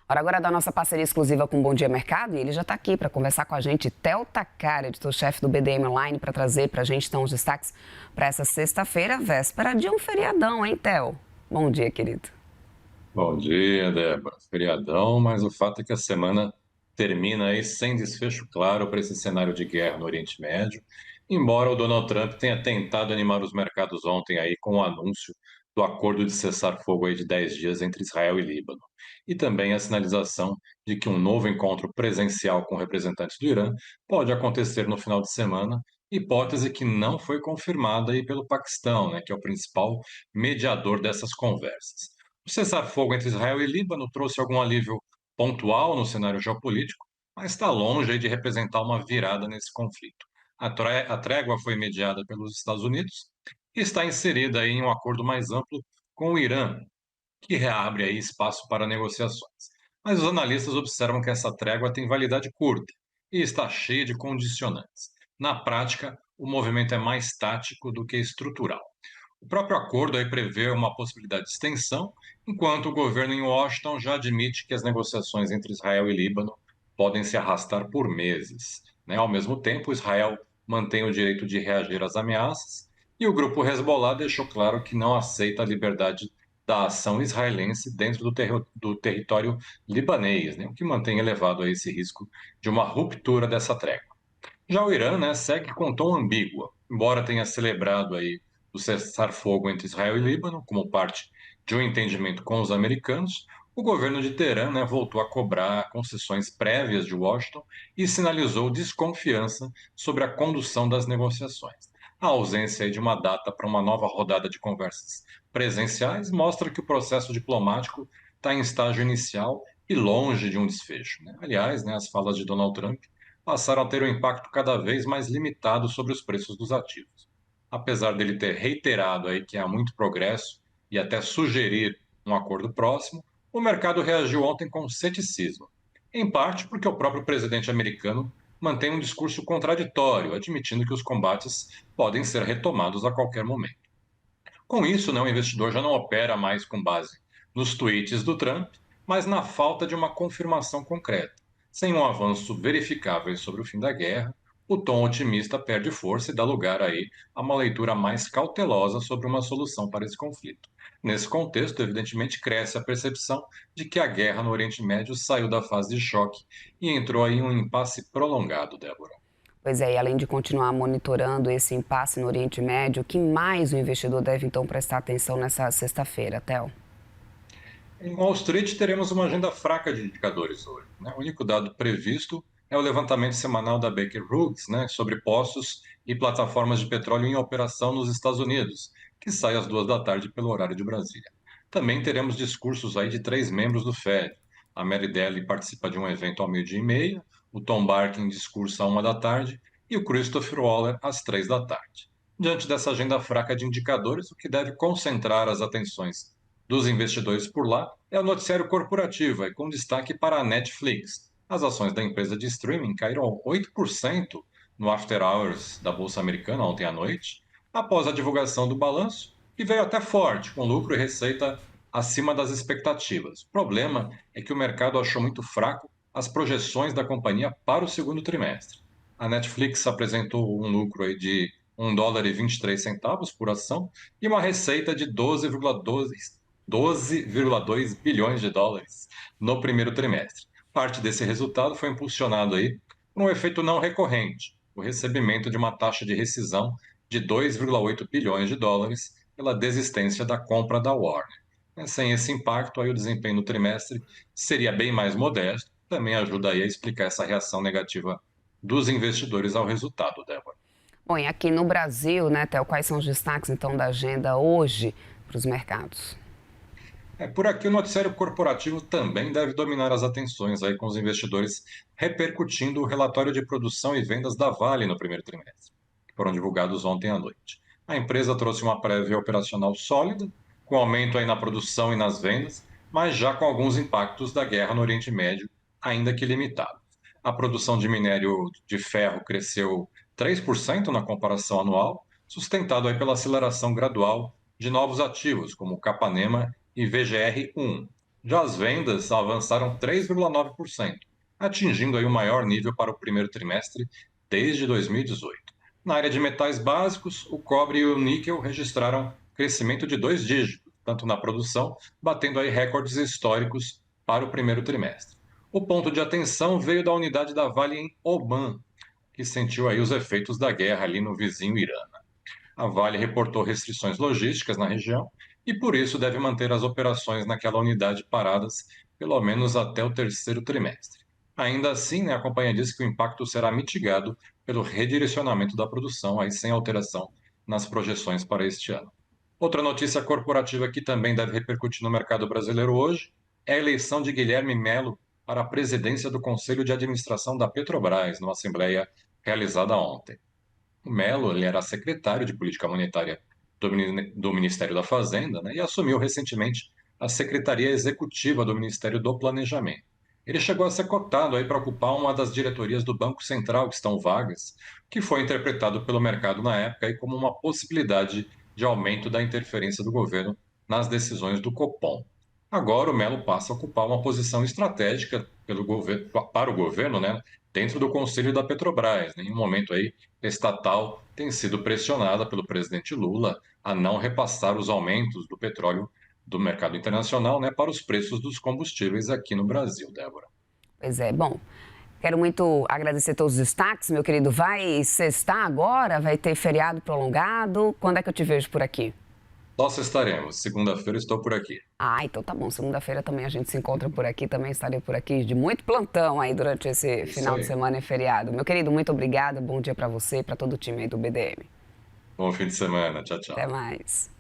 Hora agora da nossa parceria exclusiva com o Bom Dia Mercado e ele já está aqui para conversar com a gente, Theo Takar, editor-chefe do BDM Online, para trazer para a gente então os destaques para essa sexta-feira, véspera de um feriadão, hein, Theo? Bom dia, querido. Bom dia, Débora. Feriadão, mas o fato é que a semana termina aí sem desfecho claro para esse cenário de guerra no Oriente Médio, embora o Donald Trump tenha tentado animar os mercados ontem aí com o anúncio do acordo de cessar-fogo aí de 10 dias entre Israel e Líbano, e também a sinalização de que um novo encontro presencial com representantes do Irã pode acontecer no final de semana, hipótese que não foi confirmada aí pelo Paquistão, né, que é o principal mediador dessas conversas. O cessar-fogo entre Israel e Líbano trouxe algum alívio pontual no cenário geopolítico, mas está longe aí de representar uma virada nesse conflito. A trégua foi mediada pelos Estados Unidos e está inserida aí em um acordo mais amplo com o Irã, que reabre aí espaço para negociações. Mas os analistas observam que essa trégua tem validade curta e está cheia de condicionantes. Na prática, o movimento é mais tático do que estrutural. O próprio acordo aí prevê uma possibilidade de extensão, enquanto o governo em Washington já admite que as negociações entre Israel e Líbano podem se arrastar por meses, né? Ao mesmo tempo, Israel mantém o direito de reagir às ameaças e o grupo Hezbollah deixou claro que não aceita a liberdade da ação israelense dentro do território libanês, né? O que mantém elevado a esse risco de uma ruptura dessa trégua. Já o Irã, né, segue com tom ambíguo, embora tenha celebrado aí o cessar-fogo entre Israel e Líbano como parte de um entendimento com os americanos. O governo de Teherã, né, voltou a cobrar concessões prévias de Washington e sinalizou desconfiança sobre a condução das negociações. A ausência aí de uma data para uma nova rodada de conversas presenciais mostra que o processo diplomático está em estágio inicial e longe de um desfecho, né? Aliás, né, as falas de Donald Trump passaram a ter um impacto cada vez mais limitado sobre os preços dos ativos. Apesar dele ter reiterado aí que há muito progresso e até sugerir um acordo próximo, o mercado reagiu ontem com ceticismo, em parte porque o próprio presidente americano mantém um discurso contraditório, admitindo que os combates podem ser retomados a qualquer momento. Com isso, né, o investidor já não opera mais com base nos tweets do Trump, mas na falta de uma confirmação concreta. Sem um avanço verificável sobre o fim da guerra, o tom otimista perde força e dá lugar aí a uma leitura mais cautelosa sobre uma solução para esse conflito. Nesse contexto, evidentemente, cresce a percepção de que a guerra no Oriente Médio saiu da fase de choque e entrou aí em um impasse prolongado, Débora. Pois é, e além de continuar monitorando esse impasse no Oriente Médio, o que mais o investidor deve então prestar atenção nessa sexta-feira, Theo? Em Wall Street, teremos uma agenda fraca de indicadores hoje, né? O único dado previsto é o levantamento semanal da Baker Hughes, né, sobre postos e plataformas de petróleo em operação nos Estados Unidos, que sai às 2 da tarde pelo horário de Brasília. Também teremos discursos aí de três membros do Fed. A Mary Daly participa de um evento ao 12h30, o Tom Barkin discursa à 1 da tarde e o Christopher Waller às 3 da tarde. Diante dessa agenda fraca de indicadores, o que deve concentrar as atenções dos investidores por lá é o noticiário corporativo, e com destaque para a Netflix. As ações da empresa de streaming caíram 8% no after hours da Bolsa Americana ontem à noite, após a divulgação do balanço, e veio até forte, com lucro e receita acima das expectativas. O problema é que o mercado achou muito fraco as projeções da companhia para o segundo trimestre. A Netflix apresentou um lucro aí de US$ 1,23 por ação e uma receita de 12,2 bilhões de dólares no primeiro trimestre. Parte desse resultado foi impulsionado aí por um efeito não recorrente, o recebimento de uma taxa de rescisão de 2,8 bilhões de dólares pela desistência da compra da Warner. Sem esse impacto, aí o desempenho no trimestre seria bem mais modesto, também ajuda aí a explicar essa reação negativa dos investidores ao resultado, Débora. Bom, e aqui no Brasil, né, Theo, quais são os destaques então da agenda hoje para os mercados? Por aqui o noticiário corporativo também deve dominar as atenções aí com os investidores repercutindo o relatório de produção e vendas da Vale no primeiro trimestre, que foram divulgados ontem à noite. A empresa trouxe uma prévia operacional sólida, com aumento aí na produção e nas vendas, mas já com alguns impactos da guerra no Oriente Médio, ainda que limitado. A produção de minério de ferro cresceu 3% na comparação anual, sustentado aí pela aceleração gradual de novos ativos, como Capanema e VGR1. Já as vendas avançaram 3,9%, atingindo aí o maior nível para o primeiro trimestre desde 2018. Na área de metais básicos, o cobre e o níquel registraram crescimento de dois dígitos, tanto na produção, batendo aí recordes históricos para o primeiro trimestre. O ponto de atenção veio da unidade da Vale em Oman, que sentiu aí os efeitos da guerra ali no vizinho Irã. A Vale reportou restrições logísticas na região e, por isso, deve manter as operações naquela unidade paradas pelo menos até o terceiro trimestre. Ainda assim, né, a companhia disse que o impacto será mitigado pelo redirecionamento da produção, aí sem alteração nas projeções para este ano. Outra notícia corporativa que também deve repercutir no mercado brasileiro hoje é a eleição de Guilherme Melo para a presidência do Conselho de Administração da Petrobras, numa assembleia realizada ontem. O Mello, ele era secretário de Política Monetária do Ministério da Fazenda, né, e assumiu recentemente a Secretaria Executiva do Ministério do Planejamento. Ele chegou a ser cotado aí para ocupar uma das diretorias do Banco Central que estão vagas, que foi interpretado pelo mercado na época aí como uma possibilidade de aumento da interferência do governo nas decisões do Copom. Agora o Mello passa a ocupar uma posição estratégica para o governo, né, dentro do Conselho da Petrobras. Em um momento aí estatal tem sido pressionada pelo presidente Lula a não repassar os aumentos do petróleo do mercado internacional, né, para os preços dos combustíveis aqui no Brasil, Débora. Pois é, bom, quero muito agradecer todos os destaques, meu querido. Vai sextar agora? Vai ter feriado prolongado? Quando é que eu te vejo por aqui? Nós estaremos. Segunda-feira estou por aqui. Ah, então tá bom. Segunda-feira também a gente se encontra por aqui. Também estarei por aqui de muito plantão aí durante esse final de semana e feriado. Meu querido, muito obrigada. Bom dia para você e para todo o time aí do BDM. Bom fim de semana. Tchau, tchau. Até mais.